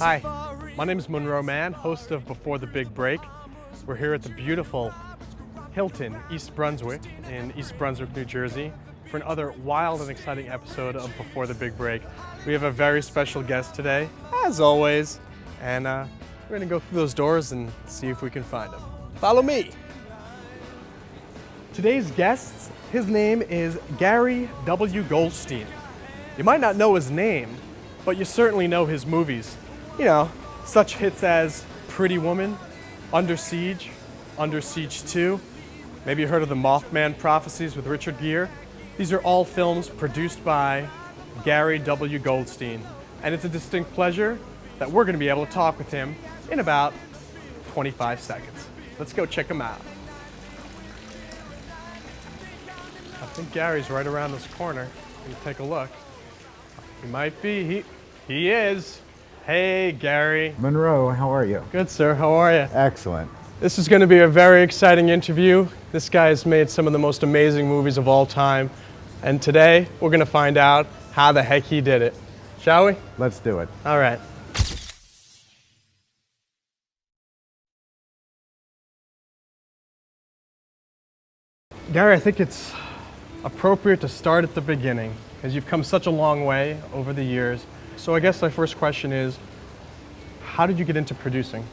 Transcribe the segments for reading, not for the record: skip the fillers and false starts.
Hi, my name is Monroe Mann, host of Before the Big Break. We're here at the beautiful Hilton, East Brunswick, in East Brunswick, New Jersey, for another wild and exciting episode of Before the Big Break. We have a very special guest today, as always, and we're gonna go through those doors and see if we can find him. Follow me. Today's guest, his name is Gary W. Goldstein. You might not know his name, but you certainly know his movies. You know, such hits as Pretty Woman, Under Siege 2, maybe you heard of the Mothman Prophecies with Richard Gere. These are all films produced by Gary W. Goldstein, and it's a distinct pleasure that we're going to be able to talk with him in about 25 seconds. Let's go check him out. I think Gary's right around this corner. Let me take a look. He might be. He is. Hey, Gary. Monroe, how are you? Good, sir. How are you? Excellent. This is going to be a very exciting interview. This guy has made some of the most amazing movies of all time. And today, we're going to find out how the heck he did it. Shall we? Let's do it. All right. Gary, I think it's appropriate to start at the beginning, because you've come such a long way over the years. So I guess my first question is, how did you get into producing?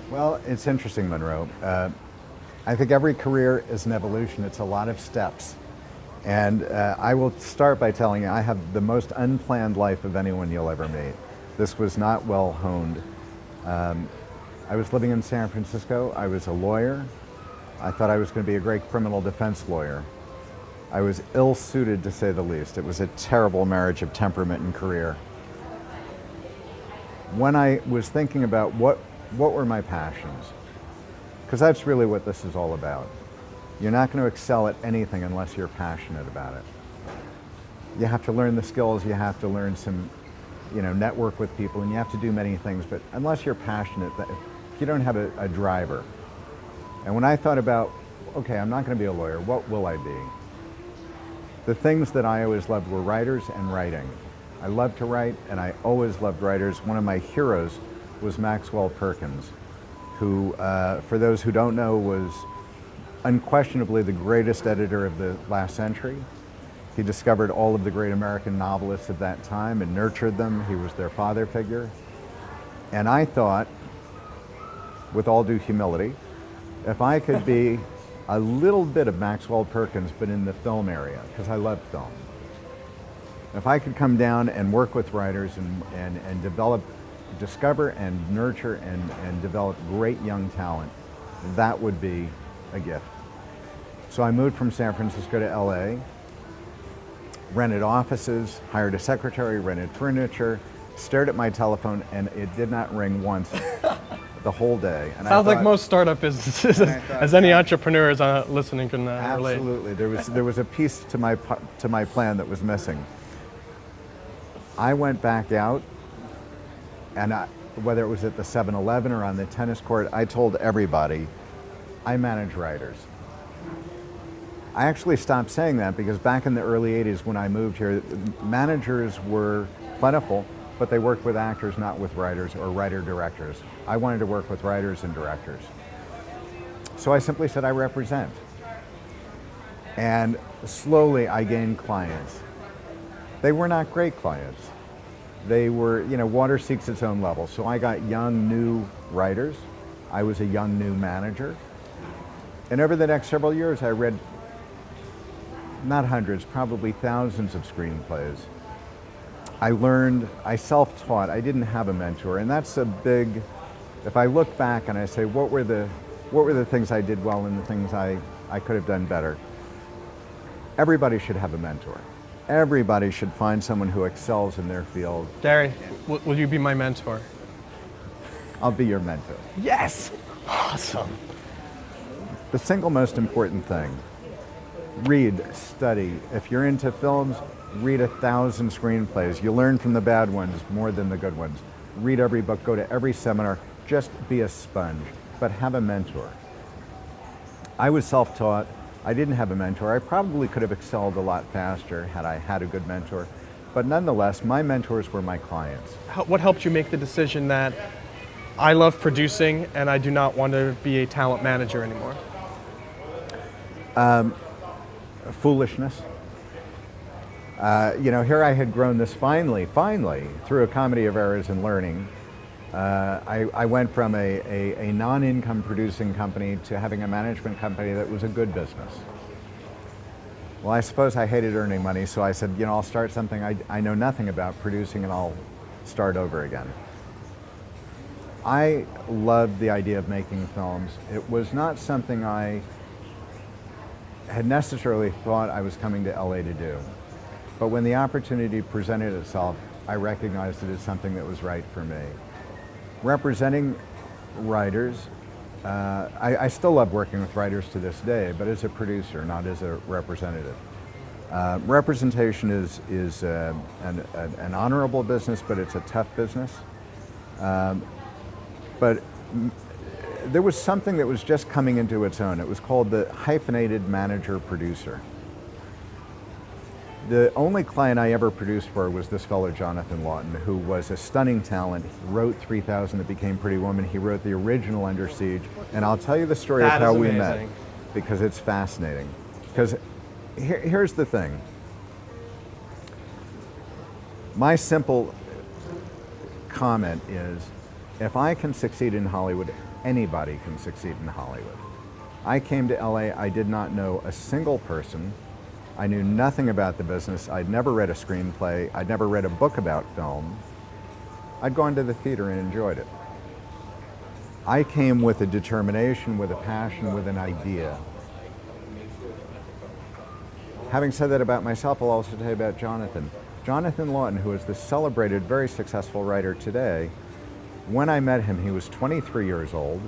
Well, it's interesting, Monroe. I think every career is an evolution. It's a lot of steps. And I will start by telling you, I have the most unplanned life of anyone you'll ever meet. This was not well honed. I was living in San Francisco. I was a lawyer. I thought I was going to be a great criminal defense lawyer. I was ill-suited, to say the least. It was a terrible marriage of temperament and career. When I was thinking about what were my passions, because that's really what this is all about. You're not going to excel at anything unless you're passionate about it. You have to learn the skills, you have to learn some, network with people, and you have to do many things, but unless you're passionate, if you don't have a driver. And when I thought about, okay, I'm not going to be a lawyer, what will I be? The things that I always loved were writers and writing. I loved to write, and I always loved writers. One of my heroes was Maxwell Perkins, who, for those who don't know, was unquestionably the greatest editor of the last century. He discovered all of the great American novelists of that time and nurtured them. He was their father figure. And I thought, with all due humility, if I could be a little bit of Maxwell Perkins, but in the film area, because I love film. If I could come down and work with writers and discover and nurture and develop great young talent, that would be a gift. So I moved from San Francisco to LA, rented offices, hired a secretary, rented furniture, stared at my telephone, and it did not ring once the whole day. And Sounds like most startup businesses, as any entrepreneurs listening can relate. Absolutely. There was a piece to my plan that was missing. I went back out, and whether it was at the 7-Eleven or on the tennis court, I told everybody, I manage writers. I actually stopped saying that because back in the early 80s when I moved here, managers were plentiful, but they worked with actors, not with writers or writer-directors. I wanted to work with writers and directors. So I simply said, I represent. And slowly I gained clients. They were not great clients. They were, water seeks its own level. So I got young, new writers. I was a young, new manager. And over the next several years, I read not hundreds, probably thousands of screenplays. I self-taught. I didn't have a mentor, and that's a big, if I look back and I say, what were the things I did well and the things I could have done better? Everybody should have a mentor. Everybody should find someone who excels in their field. Gary, will you be my mentor? I'll be your mentor. Yes! Awesome. The single most important thing, read, study. If you're into films, read 1,000 screenplays. You learn from the bad ones more than the good ones. Read every book, go to every seminar, just be a sponge, but have a mentor. I was self-taught. I didn't have a mentor. I probably could have excelled a lot faster had I had a good mentor. But nonetheless, my mentors were my clients. What helped you make the decision that I love producing and I do not want to be a talent manager anymore? Foolishness. Here I had grown this finally, through a comedy of errors and learning. I went from a non-income producing company to having a management company that was a good business. Well, I suppose I hated earning money, so I said, I'll start something I know nothing about producing and I'll start over again. I loved the idea of making films. It was not something I had necessarily thought I was coming to LA to do. But when the opportunity presented itself, I recognized it as something that was right for me. Representing writers, I still love working with writers to this day, but as a producer, not as a representative. Representation is an honorable business, but it's a tough business. But there was something that was just coming into its own. It was called the hyphenated manager-producer. The only client I ever produced for was this fellow, Jonathan Lawton, who was a stunning talent. He wrote 3000 that became Pretty Woman. He wrote the original Under Siege. And I'll tell you the story of how we met, because it's fascinating. Because here's the thing. My simple comment is, if I can succeed in Hollywood, anybody can succeed in Hollywood. I came to LA, I did not know a single person. I knew nothing about the business. I'd never read a screenplay. I'd never read a book about film. I'd gone to the theater and enjoyed it. I came with a determination, with a passion, with an idea. Having said that about myself, I'll also tell you about Jonathan. Jonathan Lawton, who is the celebrated, very successful writer today, when I met him, he was 23 years old,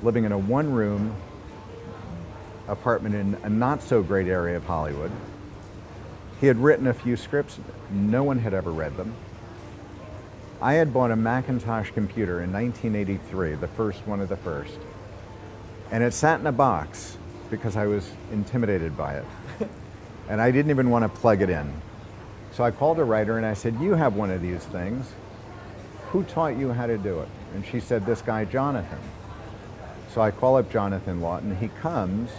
living in a one-room apartment in a not-so-great area of Hollywood. He had written a few scripts. No one had ever read them. I had bought a Macintosh computer in 1983, the first one of the first. And it sat in a box because I was intimidated by it. And I didn't even want to plug it in. So I called a writer and I said, you have one of these things. Who taught you how to do it? And she said, this guy, Jonathan. So I call up Jonathan Lawton. He comes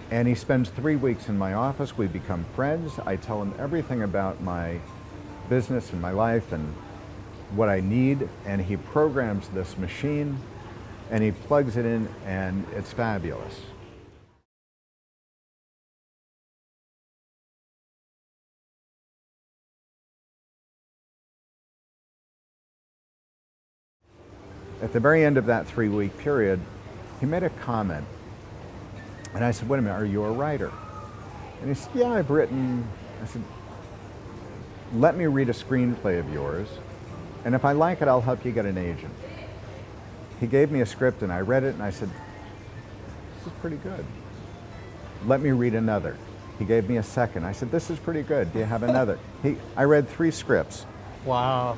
and he spends 3 weeks in my office. We become friends. I tell him everything about my business and my life and what I need. And he programs this machine and he plugs it in and it's fabulous. At the very end of that 3-week period, he made a comment. And I said, wait a minute, are you a writer? And he said, yeah, I've written. I said, let me read a screenplay of yours, and if I like it, I'll help you get an agent. He gave me a script, and I read it, and I said, this is pretty good. Let me read another. He gave me a second. I said, this is pretty good. Do you have another? I read 3 scripts. Wow.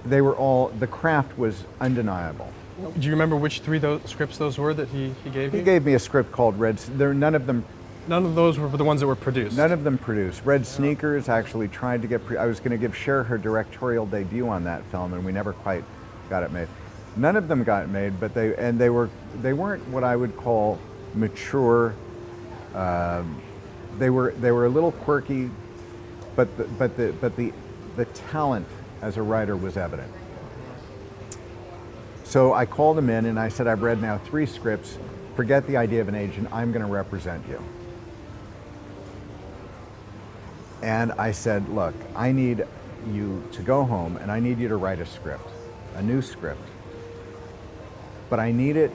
They were all, the craft was undeniable. Do you remember which 3 scripts those were that he gave you? He gave me a script called none of them. None of those were the ones that were produced? None of them produced. Red Sneakers actually tried to get, I was going to give Cher her directorial debut on that film, and we never quite got it made. None of them got made, but they weren't what I would call mature. They were a little quirky, but the talent as a writer was evident. So I called him in and I said, I've read now 3 scripts. Forget the idea of an agent. I'm going to represent you. And I said, look, I need you to go home and I need you to write a script, a new script. But I need it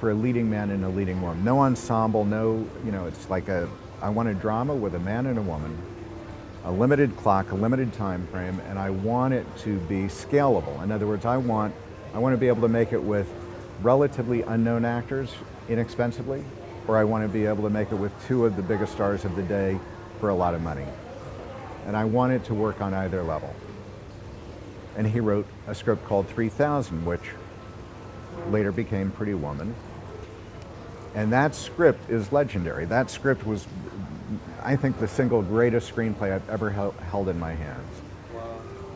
for a leading man and a leading woman. No ensemble, no, it's like I want a drama with a man and a woman, a limited clock, a limited time frame, and I want it to be scalable. In other words, I want to be able to make it with relatively unknown actors inexpensively, or I want to be able to make it with 2 of the biggest stars of the day for a lot of money. And I want it to work on either level. And he wrote a script called 3000, which later became Pretty Woman. And that script is legendary. That script was I think, the single greatest screenplay I've ever held in my hands.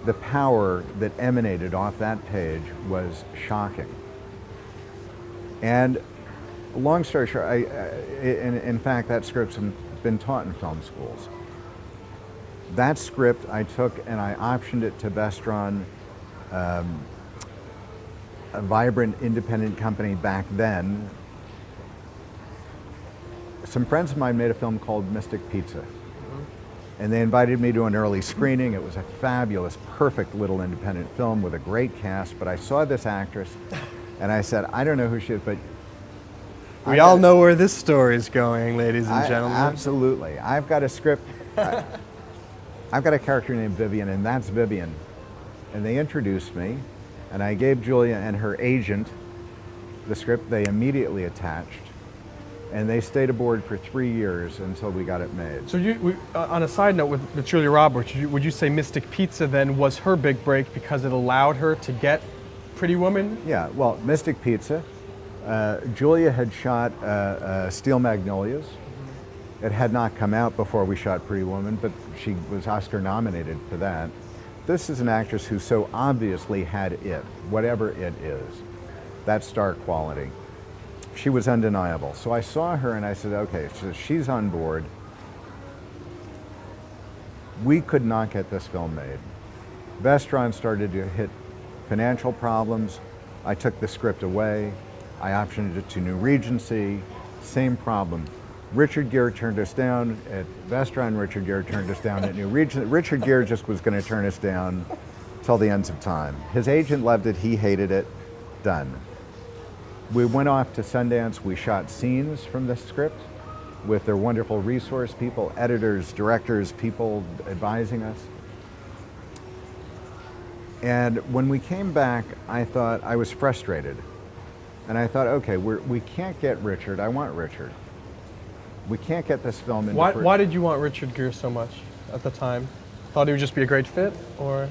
The power that emanated off that page was shocking. And long story short, in fact, that script's been taught in film schools. That script I took and I optioned it to Vestron, a vibrant independent company back then. Some friends of mine made a film called Mystic Pizza. And they invited me to an early screening. It was a fabulous, perfect little independent film with a great cast, but I saw this actress and I said, I don't know who she is, but... We all know where this story's going, ladies and gentlemen. Absolutely. I've got a script. I've got a character named Vivian, and that's Vivian. And they introduced me, and I gave Julia and her agent the script. They immediately attached, and they stayed aboard for 3 years until we got it made. So on a side note with Julia Roberts, would you say Mystic Pizza then was her big break because it allowed her to get Pretty Woman? Yeah, well, Mystic Pizza. Julia had shot Steel Magnolias. It had not come out before we shot Pretty Woman, but she was Oscar nominated for that. This is an actress who so obviously had it, whatever it is, that star quality. She was undeniable. So I saw her and I said, okay, so she's on board. We could not get this film made. Vestron started to hit financial problems. I took the script away. I optioned it to New Regency, same problem. Richard Gere turned us down at Vestron, Richard Gere turned us down at New Regency. Richard Gere just was going to turn us down till the ends of time. His agent loved it, he hated it, done. We went off to Sundance, we shot scenes from the script with their wonderful resource people, editors, directors, people advising us. And when we came back, I thought, I was frustrated. And I thought, okay, we can't get Richard, I want Richard. We can't get this film into... Why did you want Richard Gere so much at the time? Thought he would just be a great fit, or?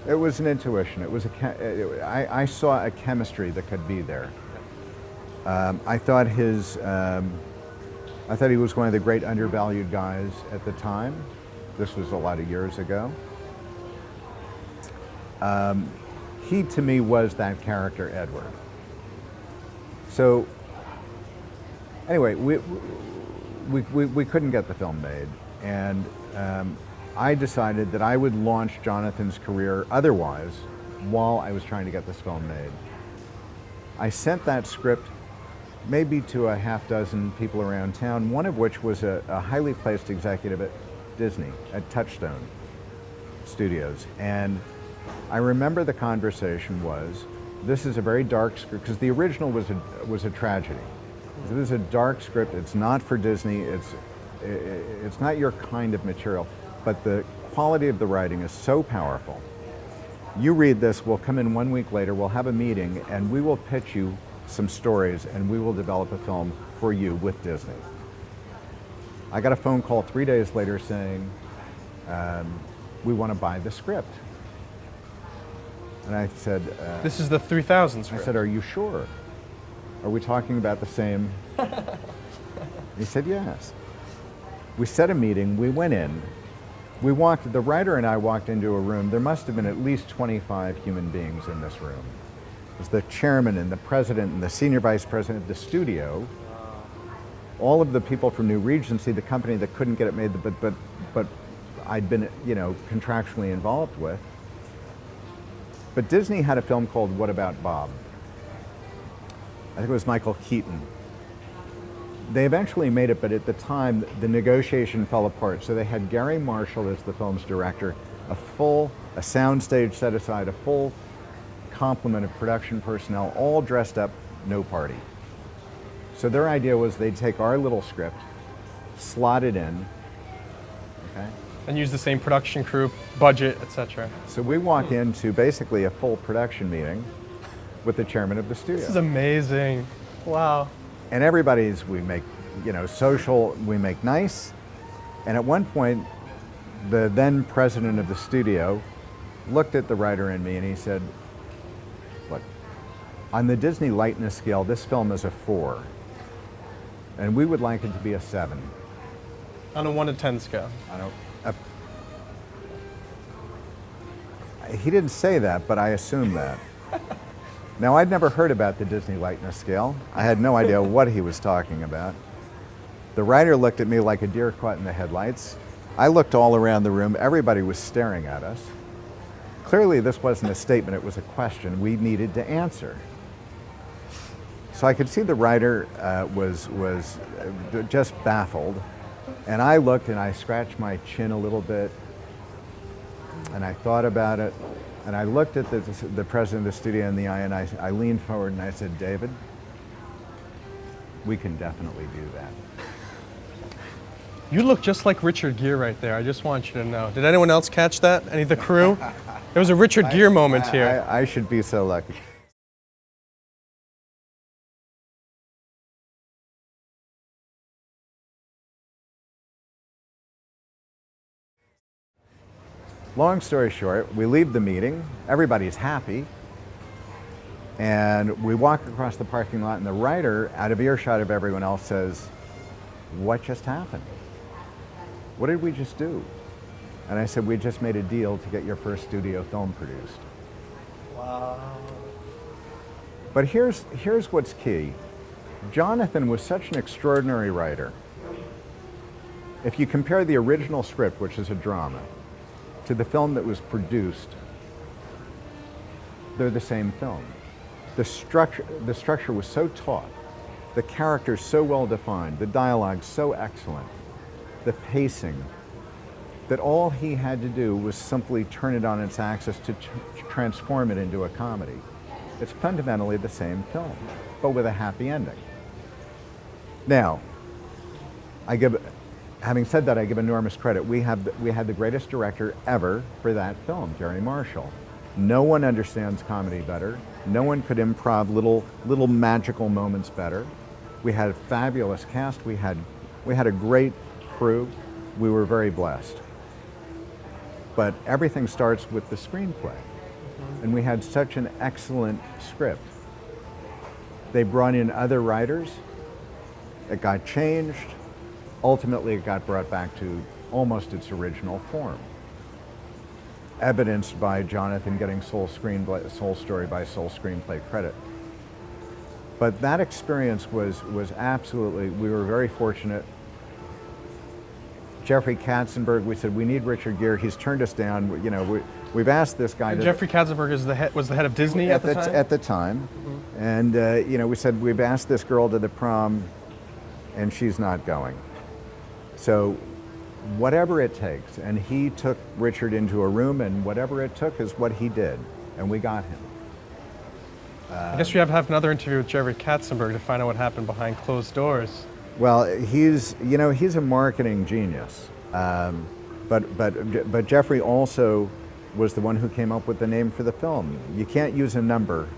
It was an intuition. It was I saw a chemistry that could be there. I thought he was one of the great undervalued guys at the time. This was a lot of years ago. He, to me, was that character, Edward. So, anyway, we couldn't get the film made, and I decided that I would launch Jonathan's career otherwise while I was trying to get this film made. I sent that script maybe to a half dozen people around town, one of which was a highly placed executive at Disney, at Touchstone Studios. And I remember the conversation was, this is a very dark script, because the original was a tragedy. So this is a dark script, it's not for Disney, it's not your kind of material, but the quality of the writing is so powerful. You read this, we'll come in 1 week later, we'll have a meeting, and we will pitch you some stories, and we will develop a film for you with Disney. I got a phone call 3 days later saying, we want to buy the script. And I said... this is the 3000 script. I said, are you sure? Are we talking about the same? He said, yes. We set a meeting, we went in, the writer and I walked into a room, there must have been at least 25 human beings in this room. It was the chairman and the president and the senior vice president of the studio, all of the people from New Regency, the company that couldn't get it made, but I'd been, contractually involved with. But Disney had a film called What About Bob? I think it was Michael Keaton. They eventually made it, but at the time, the negotiation fell apart. So they had Gary Marshall as the film's director, a soundstage set aside, a full complement of production personnel, all dressed up, no party. So their idea was they'd take our little script, slot it in, okay? And use the same production crew, budget, etc. So we walk into basically a full production meeting with the chairman of the studio. This is amazing. Wow. And we make, social, we make nice. And at one point, the then president of the studio looked at the writer and me and he said, look, on the Disney lightness scale, this film is a 4. And we would like it to be a 7. On a 1 to 10 scale. I don't. He didn't say that, but I assumed that. Now, I'd never heard about the Disney lightness scale. I had no idea what he was talking about. The writer looked at me like a deer caught in the headlights. I looked all around the room. Everybody was staring at us. Clearly, this wasn't a statement, it was a question we needed to answer. So I could see the writer was just baffled. And I looked and I scratched my chin a little bit. And I thought about it. And I looked at the president of the studio in the eye, and I leaned forward and I said, David, we can definitely do that. You look just like Richard Gere right there. I just want you to know. Did anyone else catch that? Any of the crew? There was a Richard Gere moment here. I should be so lucky. Long story short, we leave the meeting, everybody's happy, and we walk across the parking lot, and the writer, out of earshot of everyone else, says, what just happened? What did we just do? And I said, we just made a deal to get your first studio film produced. Wow. But here's what's key. Jonathan was such an extraordinary writer. If you compare the original script, which is a drama, to the film that was produced, they're the same film. The structure was so taut, the characters so well defined, the dialogue so excellent, the pacing, that all he had to do was simply turn it on its axis to transform it into a comedy. It's fundamentally the same film, but with a happy ending. Now, having said that, I give enormous credit. We had the greatest director ever for that film, Jerry Marshall. No one understands comedy better. No one could improv little magical moments better. We had a fabulous cast. We had a great crew. We were very blessed. But everything starts with the screenplay. And we had such an excellent script. They brought in other writers. It got changed. Ultimately, it got brought back to almost its original form, evidenced by Jonathan getting sole story by sole screenplay credit. But that experience was absolutely, we were very fortunate. Jeffrey Katzenberg, we said, we need Richard Gere. He's turned us down. You know, we've asked this guy to... Jeffrey Katzenberg was the head of Disney at the time? At the time. Mm-hmm. And, you know, we said, we've asked this girl to the prom, and she's not going. So whatever it takes, and he took Richard into a room, and whatever it took is what he did, and we got him. I guess we have to have another interview with Jeffrey Katzenberg to find out what happened behind closed doors. Well, he's a marketing genius, but Jeffrey also was the one who came up with the name for the film. You can't use a number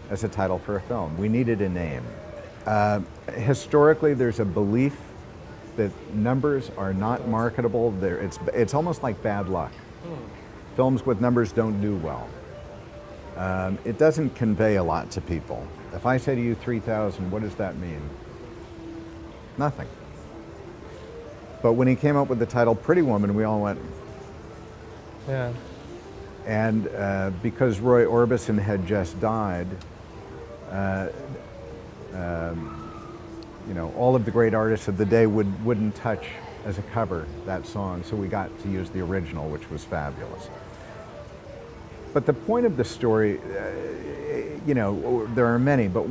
as a title for a film. We needed a name. Historically, there's a belief that numbers are not marketable. It's almost like bad luck. Films with numbers don't do well. It doesn't convey a lot to people. If I say to you 3,000, what does that mean? Nothing. But when he came up with the title Pretty Woman, we all went, yeah. And because Roy Orbison had just died, you know, all of the great artists of the day wouldn't touch as a cover that song, so we got to use the original, which was fabulous. But the point of the story, you know, there are many, but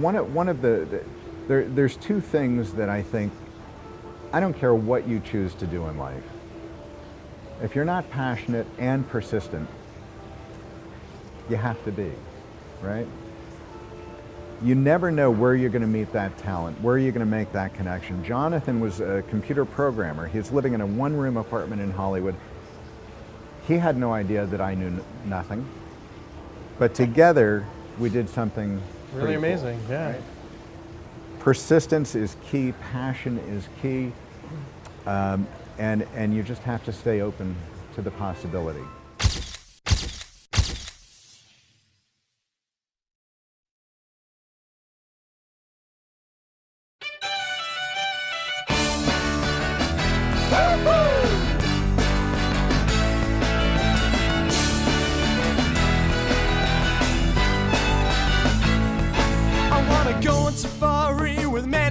there's two things that I think, I don't care what you choose to do in life. If you're not passionate and persistent, you have to be, right? You never know where you're going to meet that talent, where you're going to make that connection. Jonathan was a computer programmer. He's living in a one-room apartment in Hollywood. He had no idea that I knew nothing. But together, we did something really amazing, cool, yeah. Right? Persistence is key, passion is key, and you just have to stay open to the possibility.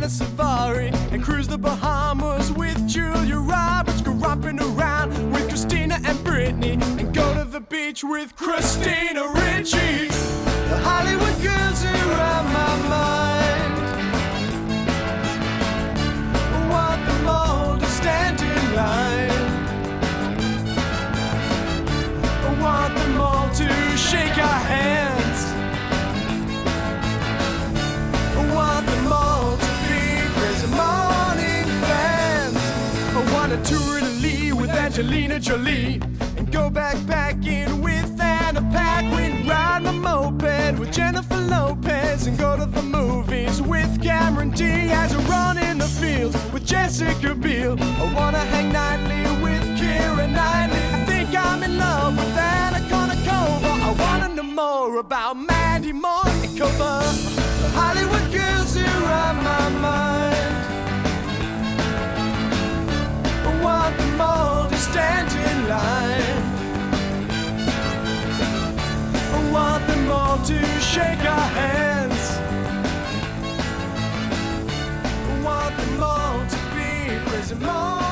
a safari and cruise the Bahamas with Julia Roberts. Go romping around with Christina and Brittany and go to the beach with Christina Ricci. The Hollywood girls are on my mind. I want them all to stand in line. I want them all to shake our hands. I want them all to be crazy morning fans. I want to tour Italy with Angelina Jolie and go backpacking with Anna Paquin. Ride my moped with Jennifer Lopez and go to the movies with Cameron Diaz. And run in the fields with Jessica Biel. I want to hang nightly with Keira Knightley. I think I'm in love with Anna Kournikova. I want to know more about Mandy Moore and Cova. The Hollywood girls are on my mind. I want them all to stand in line. I want them all to shake our hands. I want them all to be crazy more.